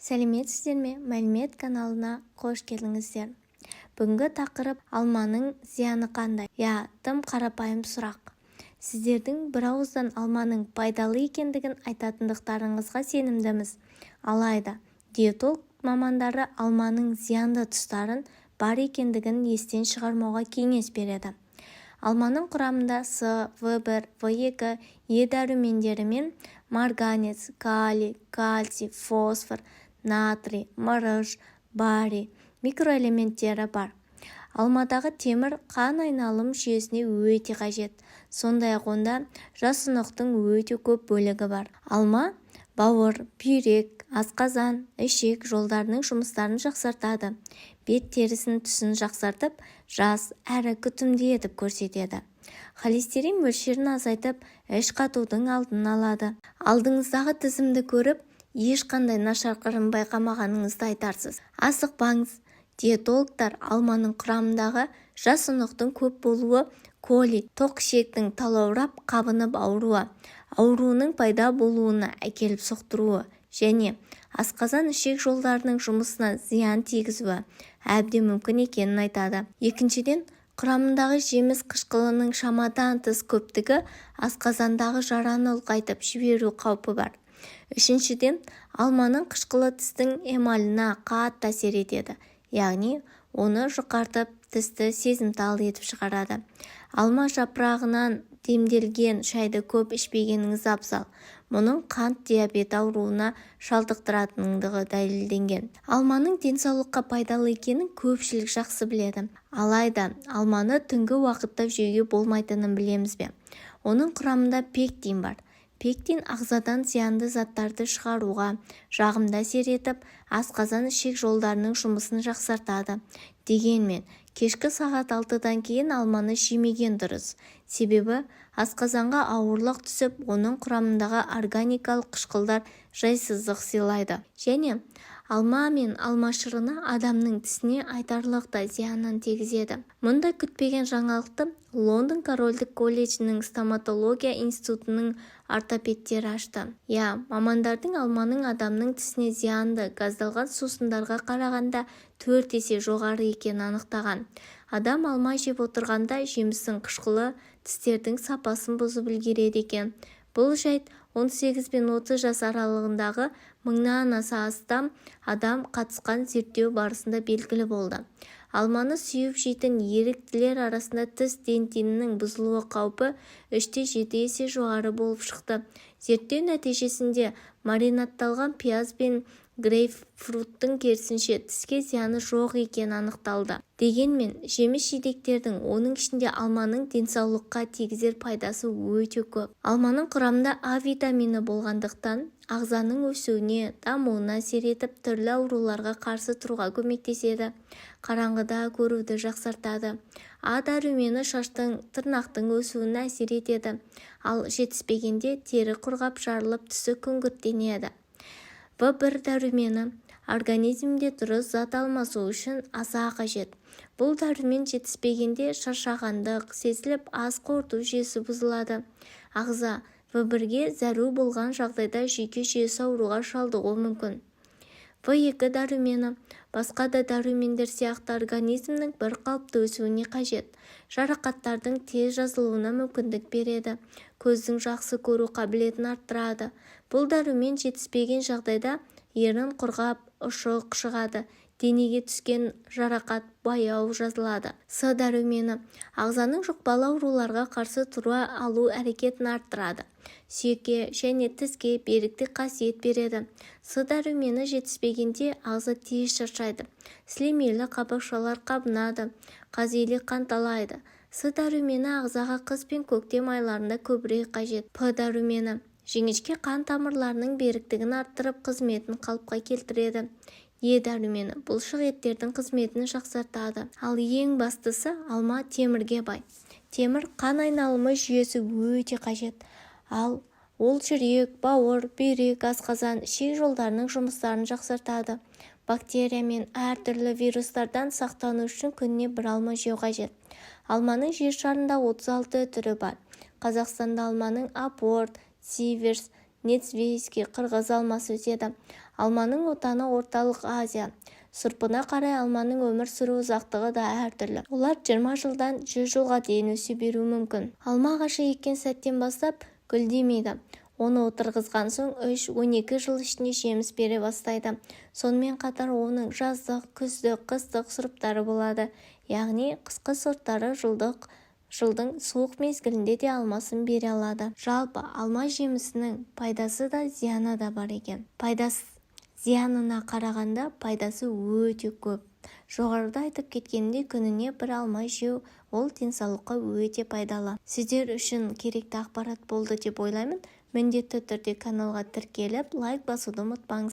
Сәлеметсіздер ме? Мәлімет каналына қош келдіңіздер. Бүгінгі тақырып алманың зияны қандай? Тым қарапайым сұрақ. Сіздердің бір ауыздан алманың пайдалы екендігін айтатындықтарыңызға сенімдіміз. Алайда, диетолог мамандары алманың зиянды тұстарын бар екендігін естен шығармауға кеңес береді. Алманың құрамында С, В1, В2, Е дәрумендері мен марганец, калий, кальций, фосфор, натрий, мырыш, барий микроэлементтері бар. Алмадағы темір қан айналым жүйесіне өте қажет. Сондай-ақ онда жасұнықтың өте көп бөлігі бар. Алма бауыр, бүйрек, асқазан, ішек жолдарының жұмыстарын жақсартады. Бет терісінің түсін жақсартып, жас әрі күтімді етіп көрсетеді. Холестерин мөлшерін азайтып, іш қатудың алдын алады. Алдыңыздағы тізімді көріп, ешқандай нашар қырын байқамағаныңызды айтарсыз. Асықпаңыз. Диетологтар алманың құрамындағы жасұнықтың көп болуы колит, тоқ ішектің талаурап қабынып ауруының пайда болуына әкеліп соқтыруы және асқазан ішек жолдарының жұмысына зиян тигізуі әбден мүмкін екенін айтады. Екіншіден, құрамындағы жеміс қышқылының шамадан тыс көптігі асқазандағы жараны ұлғайтып жіберу қаупі бар. Үшіншіден, алманың қышқылы тістің эмалына қатты әсер етеді, яғни оны жұқартып, тісті сезімтал етіп шығарады. Алма жапырағынан демделген шайды көп ішпегеніңіз абзал. Мұның қант диабет ауруына шалдықтыратындығы дәлелденген. Алманың денсаулыққа пайдалы екенін көпшілік жақсы біледі. Алайда, алманы түнгі уақытта жеуге болмайтынын білеміз бе? Оның құрамында пектин бар. Пектин ағзадан зиянды заттарды шығаруға жағымды әсер етіп, асқазан ішек жолдарының жұмысын жақсартады. Дегенмен, кешкі сағат 6-дан кейін алманы жемеген дұрыс. Себебі, асқазанға ауырлық түсіп, оның құрамындағы органикалық қышқылдар жайсыздық сыйлайды. Және алма мен алма шырыны адамның тісіне айтарлықтай зиянын тигізеді. Мұндай күтпеген жаңалықты Лондон корольдік колледжінің стоматология институтының ортопедтері ашты. Мамандардың алманың адамның тісіне зиянды газдалған сусындарға қарағанда 4 есе жоғары екенін анықтаған. Адам алма жеп отырғанда жемістің қышқылы тістердің сапасын бұзып үлгереді екен. Бұл жайт 18 пен 30 жас аралығындағы 1000-нан астам адам қатысқан зерттеу барысында белгілі болды. Алманы сүйіп жейтін еріктілер арасында тіс дентинінің бұзылуы қаупі 3-7 есе жоғары болып шықты. Зерттеу нәтижесінде маринадталған пияз бен грейпфруттың керісінше тіске зияны жоқ екені анықталды. Дегенмен, жеміс-жидектердің, оның ішінде алманың денсаулыққа тигізер пайдасы өте көп. Алманың құрамында А витамині болғандықтан, ағзаның өсуіне, дамуына әсер етіп, түрлі ауруларға қарсы тұруға көмектеседі. Қараңғыда көруді жақсартады. А дәрумені шаштың, тырнақтың өсуіне әсер етеді. Ал жетіспегенде тері құрғап жарылып түсі күңгірттенеді. В1 дәрумені организмде дұрыс зат алмасу үшін аса қажет. Бұл дәрумен жетіспегенде шаршағандық сезіліп, ас қорыту жүйесі бұзылады. Ағза В1-ге зәру болған жағдайда жүйке жүйесі ауруға шалдығуы мүмкін. В2 дәрумені басқа да дәрумендер сияқты организмнің бір қалыпты өсуіне қажет. Жарақаттардың тез жазылуына мүмкіндік береді. Көздің жақсы көру қабілетін арттырады. Бұл дәрумен жетіспеген жағдайда ерін құрғап, ұшық шығады. Денеге түскен жарақат баяу жазылады. С дәрумені ағзаның жұқпалы ауруларға қарсы тұра алу әрекетін арттырады. Сүйекке және тіске беріктік қасиет береді. С дәрумені жетіспегенде ағза тез шаршайды. Сілемейлі қабықшалар қабынады, қазилік қанталайды. С дәрумені ағзаға қыс пен көктем айларында көбірек қажет. П дәрумені жіңішке қан тамырларының беріктігін арттырып, қызметін қалыпқа келтіреді. Е дәрумені бұлшық еттердің қызметін жақсартады. Ал ең бастысы алма темірге бай. Темір қан айналымы жүйесі өте қажет. Ал ол жүрек, бауыр, бүйрек, асқазан, ішек жолдарының жұмыстарын жақсартады. Бактерия мен әртүрлі вирустардан сақтану үшін күніне бір алма жеу қажет. Алманың жер шарында 36 түрі бар. Қазақстанда алманың апорт, сиверс, нецвейский, қырғыз алмасы өседі. Алманың отаны орталық Азия. Сұрпына қарай алманың өмір сүру ұзақтығы да әртүрлі. Олар 20 жылдан 100 жылға дейін өсе беруі мүмкін. Алма ағашы еккен сәттен бастап гүлдемейді. Оны отырғызған соң 3-12 жыл ішінде жеміс бере бастайды. Сонымен қатар оның жаздық, күздік, қыстық сұрыптары болады. Яғни қысқы сорттары жылдың суық мезгілінде де алмасын бере алады. Жалпы алма жемісінің пайдасы да зияны да бар екен. Зиянына қарағанда пайдасы өте көп. Жоғарыда айтып кеткенде күніне бір алма жеу ол денсаулыққа өте пайдалы. Сіздер үшін керекті ақпарат болды деп ойлаймын. Міндетті түрде каналға тіркеліп лайк басуды ұмытпаңыз.